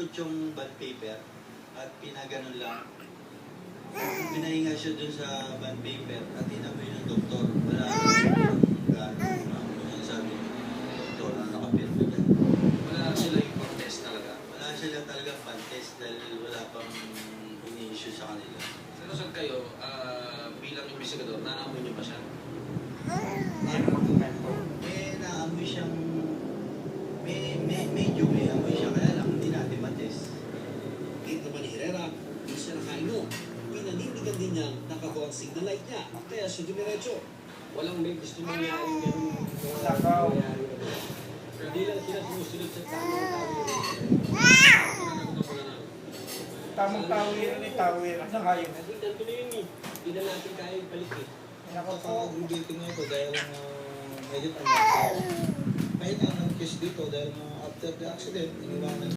pinupulot yung bond paper at pinaganon lang. Pinahinga siya dun sa bond paper at inamoy ng doktor. Wala nang gano'n. Sabi ng doktor na nakapirma dyan. Wala sila yung pang-test talaga. Wala sila talagang pang-test dahil wala pang ini-issue sa kanila. Pero saan kayo, bilang investigador, naamoy niyo ba siya? Naamoy siyang medyo may amoy siya, kaya lang hindi natin matest. Kahit naman ni Herrera, di siya nakainom. Pinanindigan din niyang nakagawa ang signal light niya, kaya siya dumiretso. Walang may gusto mangyaring ganun. Sakaw. Hindi lang sila sumusunod sa tamang tawin. Tamang tawir ni tawir. Ano kayo? Ganito na yun eh. Hindi na natin kaya balik eh. Nakapag-guilty nga ito dahil medyo kahit ang case dito dahil after the accident, iniwanan